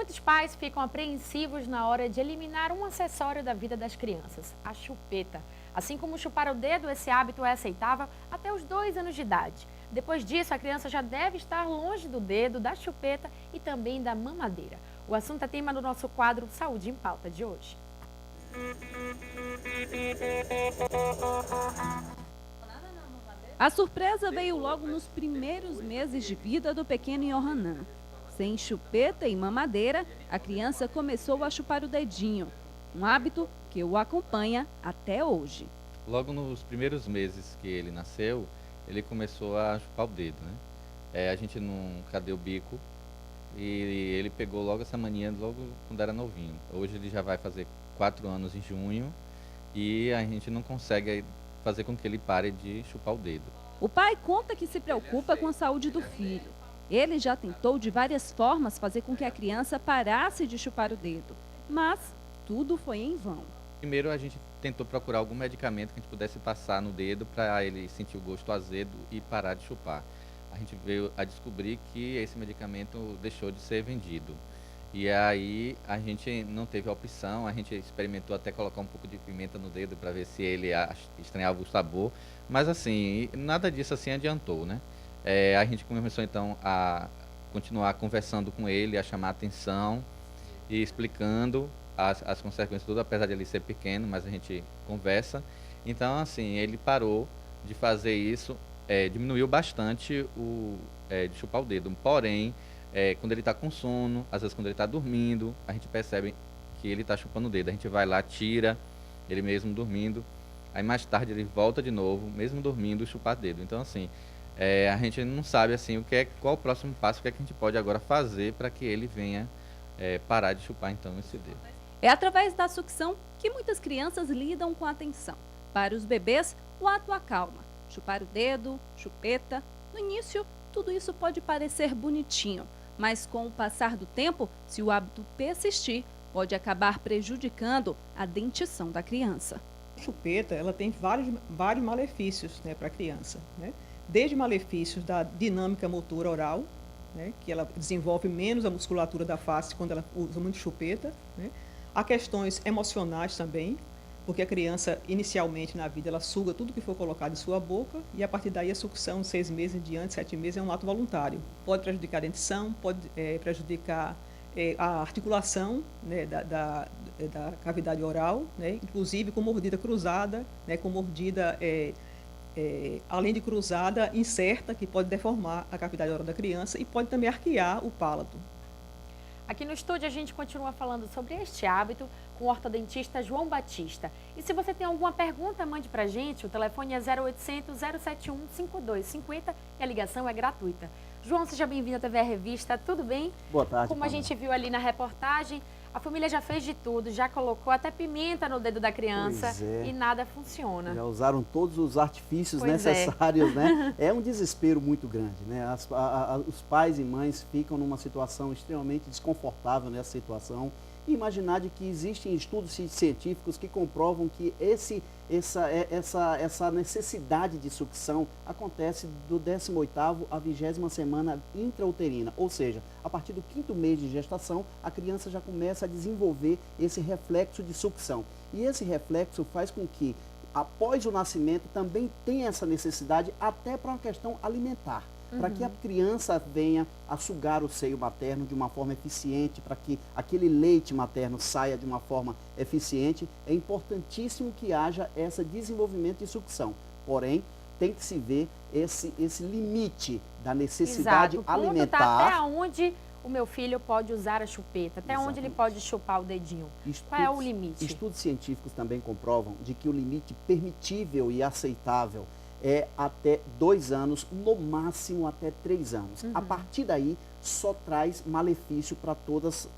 Muitos pais ficam apreensivos na hora de eliminar um acessório da vida das crianças, a chupeta. Assim como chupar o dedo, esse hábito é aceitável até os 2 anos de idade. Depois disso, a criança já deve estar longe do dedo, da chupeta e também da mamadeira. O assunto é tema do nosso quadro Saúde em Pauta de hoje. A surpresa veio logo nos primeiros meses de vida do pequeno Yohanan. Sem chupeta e mamadeira, a criança começou a chupar o dedinho, um hábito que o acompanha até hoje. Logo nos primeiros meses que ele nasceu, ele começou a chupar o dedo, né? A gente nunca deu bico e ele pegou logo essa mania logo quando era novinho. Hoje ele já vai fazer 4 anos em junho e a gente não consegue fazer com que ele pare de chupar o dedo. O pai conta que se preocupa com a saúde do filho. Ele já tentou de várias formas fazer com que a criança parasse de chupar o dedo, mas tudo foi em vão. Primeiro a gente tentou procurar algum medicamento que a gente pudesse passar no dedo para ele sentir o gosto azedo e parar de chupar. A gente veio a descobrir que esse medicamento deixou de ser vendido. E aí a gente não teve a opção, a gente experimentou até colocar um pouco de pimenta no dedo para ver se ele estranhava o sabor, mas assim, nada disso assim adiantou, né? A gente começou então a continuar conversando com ele, a chamar a atenção e explicando as consequências tudo, apesar de ele ser pequeno, mas a gente conversa. Então assim, ele parou de fazer isso, diminuiu bastante de chupar o dedo, porém, quando ele está com sono, às vezes quando ele está dormindo, a gente percebe que ele está chupando o dedo. A gente vai lá, tira, ele mesmo dormindo, aí mais tarde ele volta de novo, mesmo dormindo, chupar dedo. Então assim, a gente não sabe assim qual o próximo passo, o que é que a gente pode agora fazer para que ele venha parar de chupar então esse dedo. É através da sucção que muitas crianças lidam com a atenção. Para os bebês, o ato acalma. Chupar o dedo, chupeta. No início, tudo isso pode parecer bonitinho, mas com o passar do tempo, se o hábito persistir, pode acabar prejudicando a dentição da criança. A chupeta, ela tem vários malefícios, né, para a criança, né? Desde malefícios da dinâmica motora oral, né, que ela desenvolve menos a musculatura da face quando ela usa muito chupeta, né? Há questões emocionais também, porque a criança, inicialmente na vida, ela suga tudo que for colocado em sua boca e a partir daí a sucção, 6 meses em diante, 7 meses, é um ato voluntário. Pode prejudicar a dentição, pode prejudicar a articulação, né, da cavidade oral, né, inclusive com mordida cruzada, né, com mordida, além de cruzada, incerta, que pode deformar a cavidade oral da criança e pode também arquear o palato. Aqui no estúdio a gente continua falando sobre este hábito com o ortodontista João Batista. E se você tem alguma pergunta, mande pra gente. O telefone é 0800 071 5250 e a ligação é gratuita. João, seja bem-vindo à TV Revista, tudo bem? Boa tarde, Como a gente viu ali na reportagem, a família já fez de tudo, já colocou até pimenta no dedo da criança e nada funciona. Já usaram todos os artifícios Pois necessários, né? É um desespero muito grande, né? Os pais e mães ficam numa situação extremamente desconfortável nessa situação. E imaginar de que existem estudos científicos que comprovam que essa necessidade de sucção acontece do 18º à 20ª semana intrauterina, ou seja, a partir do 5º mês de gestação, a criança já começa a desenvolver esse reflexo de sucção. E esse reflexo faz com que, após o nascimento, também tenha essa necessidade até para uma questão alimentar. Para que a criança venha a sugar o seio materno de uma forma eficiente, para que aquele leite materno saia de uma forma eficiente, é importantíssimo que haja esse desenvolvimento de sucção. Porém, tem que se ver esse limite da necessidade alimentar. Tá até onde o meu filho pode usar a chupeta, até onde ele pode chupar o dedinho. Qual é o limite? Estudos científicos também comprovam de que o limite permitível e aceitável é até 2 anos, no máximo até 3 anos. A partir daí, só traz malefício para todas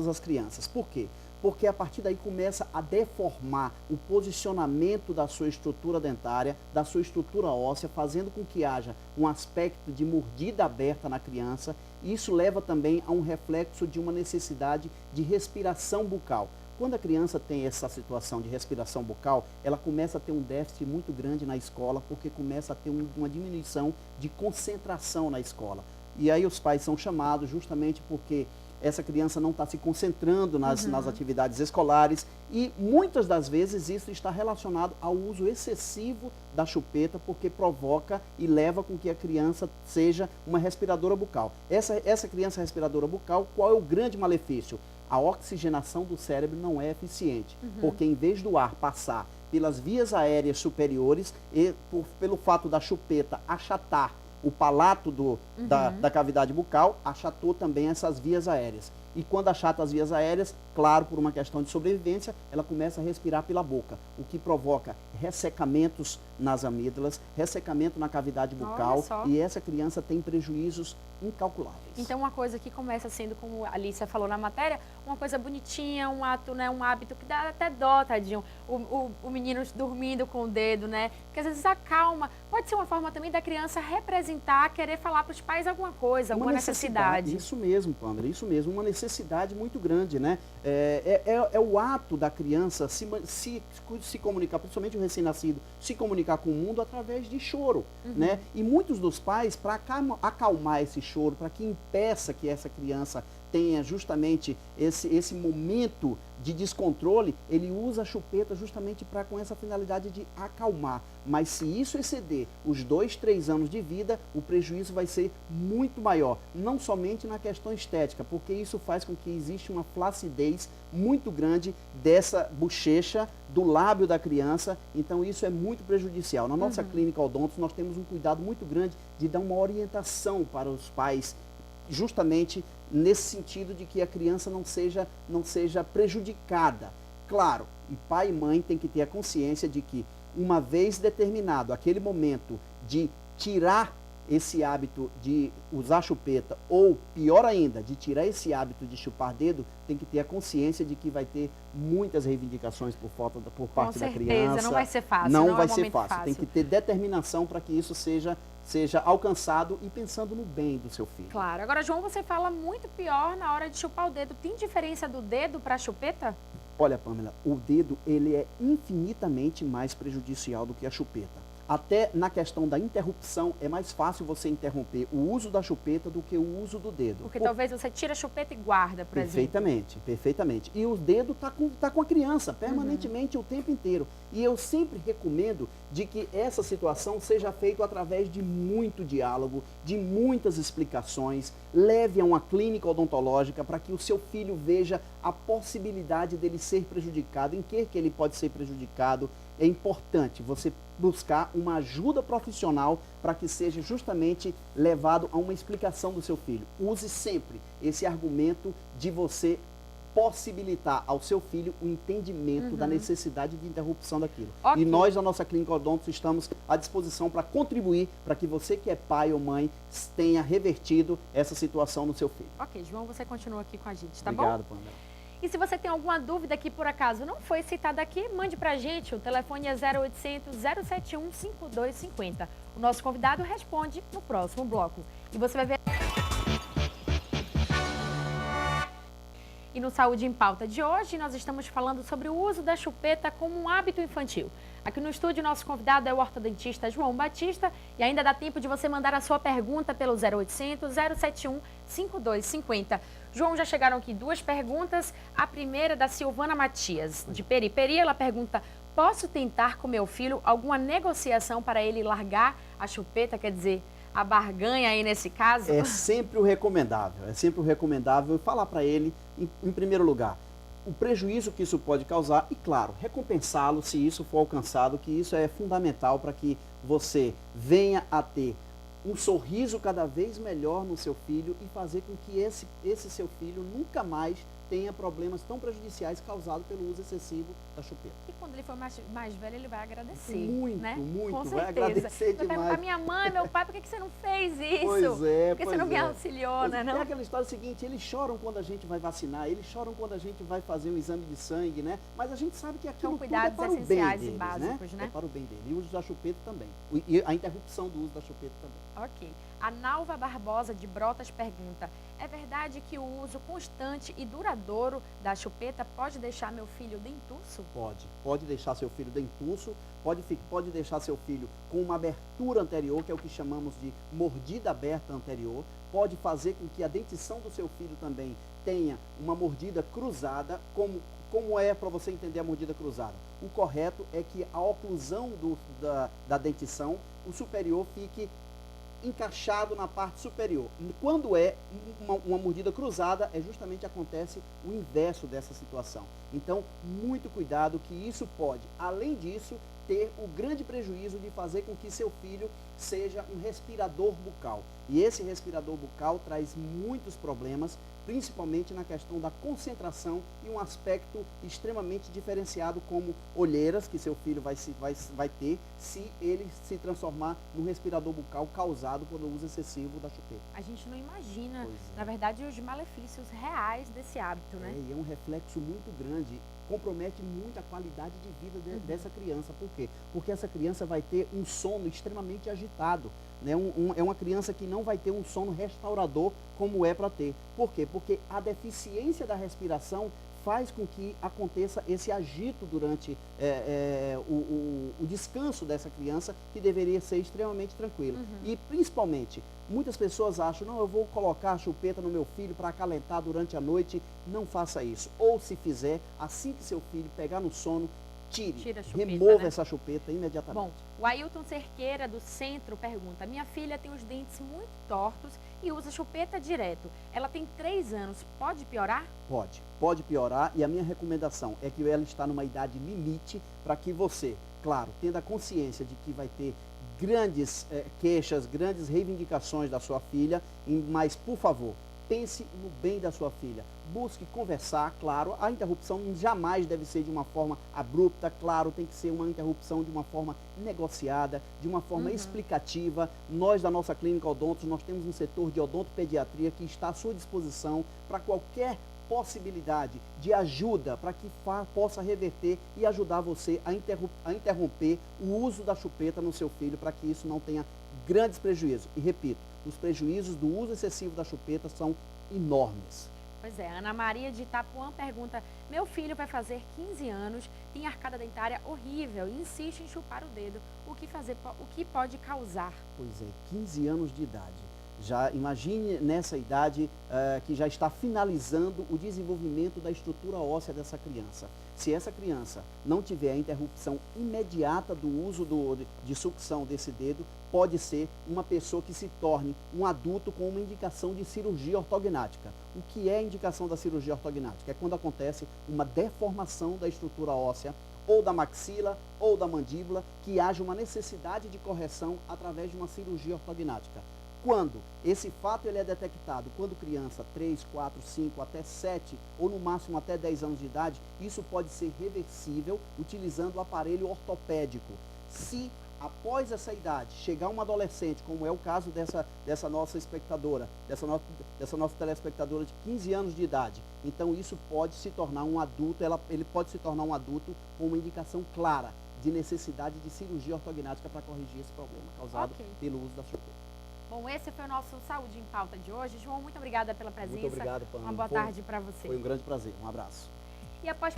as crianças. Por quê? Porque a partir daí começa a deformar o posicionamento da sua estrutura dentária, da sua estrutura óssea, fazendo com que haja um aspecto de mordida aberta na criança. Isso leva também a um reflexo de uma necessidade de respiração bucal. Quando a criança tem essa situação de respiração bucal, ela começa a ter um déficit muito grande na escola, porque começa a ter uma diminuição de concentração na escola. E aí os pais são chamados justamente porque essa criança não está se concentrando nas atividades escolares e muitas das vezes isso está relacionado ao uso excessivo da chupeta, porque provoca e leva com que a criança seja uma respiradora bucal. Essa criança respiradora bucal, qual é o grande malefício? A oxigenação do cérebro não é eficiente, porque em vez do ar passar pelas vias aéreas superiores, pelo fato da chupeta achatar o palato da cavidade bucal, achatou também essas vias aéreas. E quando achata as vias aéreas, claro, por uma questão de sobrevivência, ela começa a respirar pela boca, o que provoca ressecamentos nas amígdalas, ressecamento na cavidade bucal, e essa criança tem prejuízos incalculáveis. Então, uma coisa que começa sendo, como a Alicia falou na matéria, uma coisa bonitinha, um ato, né, um hábito que dá até dó, tadinho, o menino dormindo com o dedo, né, porque às vezes acalma. Pode ser uma forma também da criança representar, querer falar para os pais alguma coisa, alguma necessidade. Isso mesmo, Pâmela, isso mesmo, uma necessidade muito grande, né? É o ato da criança se comunicar, principalmente o recém-nascido, se comunicar com o mundo através de choro, né? E muitos dos pais, para acalmar esse choro, para que impeça que essa criança tenha justamente esse momento de descontrole, ele usa a chupeta justamente com essa finalidade de acalmar. Mas se isso exceder os 2, 3 anos de vida, o prejuízo vai ser muito maior. Não somente na questão estética, porque isso faz com que exista uma flacidez muito grande dessa bochecha, do lábio da criança. Então isso é muito prejudicial. Na nossa clínica Odontos, nós temos um cuidado muito grande de dar uma orientação para os pais, justamente nesse sentido de que a criança não seja prejudicada. Claro, e pai e mãe têm que ter a consciência de que, uma vez determinado aquele momento de tirar esse hábito de usar chupeta, ou pior ainda, de tirar esse hábito de chupar dedo, tem que ter a consciência de que vai ter muitas reivindicações por parte da criança. Com certeza, não vai ser fácil. Não vai ser fácil. Tem que ter determinação para que isso seja alcançado e pensando no bem do seu filho. Claro. Agora, João, você fala muito pior na hora de chupar o dedo. Tem diferença do dedo para a chupeta? Olha, Pâmela, o dedo ele é infinitamente mais prejudicial do que a chupeta. Até na questão da interrupção, é mais fácil você interromper o uso da chupeta do que o uso do dedo. Porque talvez você tire a chupeta e guarda, por exemplo. Perfeitamente. E o dedo está com a criança, permanentemente, o tempo inteiro. E eu sempre recomendo de que essa situação seja feita através de muito diálogo, de muitas explicações. Leve a uma clínica odontológica para que o seu filho veja a possibilidade dele ser prejudicado, em que ele pode ser prejudicado. É importante você buscar uma ajuda profissional para que seja justamente levado a uma explicação do seu filho. Use sempre esse argumento de você possibilitar ao seu filho o entendimento da necessidade de interrupção daquilo. Okay. E nós, na nossa Clínica Odontos, estamos à disposição para contribuir para que você que é pai ou mãe tenha revertido essa situação no seu filho. Ok, João, você continua aqui com a gente, tá Obrigado, bom? Pâmela. E se você tem alguma dúvida que por acaso não foi citada aqui, mande pra gente. O telefone é 0800 071 5250. O nosso convidado responde no próximo bloco. E você vai ver... E no Saúde em Pauta de hoje, nós estamos falando sobre o uso da chupeta como um hábito infantil. Aqui no estúdio, nosso convidado é o ortodontista João Batista. E ainda dá tempo de você mandar a sua pergunta pelo 0800 071 5250. João, já chegaram aqui 2 perguntas. A primeira é da Silvana Matias, de Periperi. Ela pergunta: posso tentar com meu filho alguma negociação para ele largar a chupeta, quer dizer, a barganha aí nesse caso? É sempre o recomendável falar para ele, em primeiro lugar, o prejuízo que isso pode causar e, claro, recompensá-lo se isso for alcançado, que isso é fundamental para que você venha a ter um sorriso cada vez melhor no seu filho e fazer com que esse seu filho nunca mais tenha problemas tão prejudiciais causados pelo uso excessivo da chupeta. E quando ele for mais velho, ele vai agradecer, muito, né? Muito, Com vai certeza. agradecer demais. A minha mãe, meu pai, por que você não fez isso? Pois é, Por que você não me auxiliou, né? É aquela história seguinte, eles choram quando a gente vai vacinar, eles choram quando a gente vai fazer um exame de sangue, né? Mas a gente sabe que aquilo são cuidados tudo é para o bem essenciais deles, e básicos, né? É para o bem dele. E o uso da chupeta também. E a interrupção do uso da chupeta também. Ok. A Nalva Barbosa, de Brotas, pergunta: é verdade que o uso constante e duradouro da chupeta pode deixar meu filho dentuço? Pode deixar seu filho dentuço, pode deixar seu filho com uma abertura anterior, que é o que chamamos de mordida aberta anterior, pode fazer com que a dentição do seu filho também tenha uma mordida cruzada. Como é para você entender a mordida cruzada? O correto é que a oclusão da dentição, o superior fique encaixado na parte superior. Quando é uma mordida cruzada, justamente acontece o inverso dessa situação. Então, muito cuidado, que isso pode, além disso, ter o grande prejuízo de fazer com que seu filho seja um respirador bucal. E esse respirador bucal traz muitos problemas, principalmente na questão da concentração e um aspecto extremamente diferenciado, como olheiras, que seu filho vai ter se ele se transformar num respirador bucal causado pelo uso excessivo da chupeta. A gente não imagina, Pois é. na verdade, os malefícios reais desse hábito, né? E é um reflexo muito grande, compromete muito a qualidade de vida dessa criança. Por quê? Porque essa criança vai ter um sono extremamente agitado, né? É uma criança que não vai ter um sono restaurador como é para ter. Por quê? Porque a deficiência da respiração faz com que aconteça esse agito durante o descanso dessa criança, que deveria ser extremamente tranquilo. E, principalmente, muitas pessoas acham, não, eu vou colocar a chupeta no meu filho para acalentar durante a noite. Não faça isso. Ou, se fizer, assim que seu filho pegar no sono, Tira a chupeta, remova né? essa chupeta imediatamente. Bom, o Ailton Cerqueira, do Centro, pergunta: minha filha tem os dentes muito tortos e usa chupeta direto. Ela tem 3 anos, pode piorar? Pode piorar, e a minha recomendação é que ela está numa idade limite para que você, claro, tendo a consciência de que vai ter grandes queixas, grandes reivindicações da sua filha, mas, por favor, pense no bem da sua filha. Busque conversar, claro. A interrupção jamais deve ser de uma forma abrupta, claro, tem que ser uma interrupção de uma forma negociada, de uma forma explicativa. Nós, da nossa clínica Odontos, nós temos um setor de odontopediatria que está à sua disposição para qualquer possibilidade de ajuda, para que possa reverter e ajudar você a interromper o uso da chupeta no seu filho, para que isso não tenha grandes prejuízos. E repito, os prejuízos do uso excessivo da chupeta são enormes. Pois é, Ana Maria de Itapuã pergunta: meu filho vai fazer 15 anos, tem arcada dentária horrível e insiste em chupar o dedo. O que fazer? O que pode causar? Pois é, 15 anos de idade. Já imagine nessa idade que já está finalizando o desenvolvimento da estrutura óssea dessa criança. Se essa criança não tiver a interrupção imediata do uso de sucção desse dedo, pode ser uma pessoa que se torne um adulto com uma indicação de cirurgia ortognática. O que é a indicação da cirurgia ortognática? É quando acontece uma deformação da estrutura óssea, ou da maxila, ou da mandíbula, que haja uma necessidade de correção através de uma cirurgia ortognática. Quando esse fato ele é detectado, quando criança 3, 4, 5, até 7 ou no máximo até 10 anos de idade, isso pode ser reversível utilizando o aparelho ortopédico. Se após essa idade chegar um adolescente, como é o caso dessa nossa espectadora, dessa nossa telespectadora de 15 anos de idade, então isso pode se tornar um adulto, ele pode se tornar um adulto com uma indicação clara de necessidade de cirurgia ortognática para corrigir esse problema causado pelo uso da chupeta. Bom, esse foi o nosso Saúde em Pauta de hoje. João, muito obrigada pela presença. Muito obrigado, Pamela. Uma boa tarde para você. Foi um grande prazer. Um abraço. E após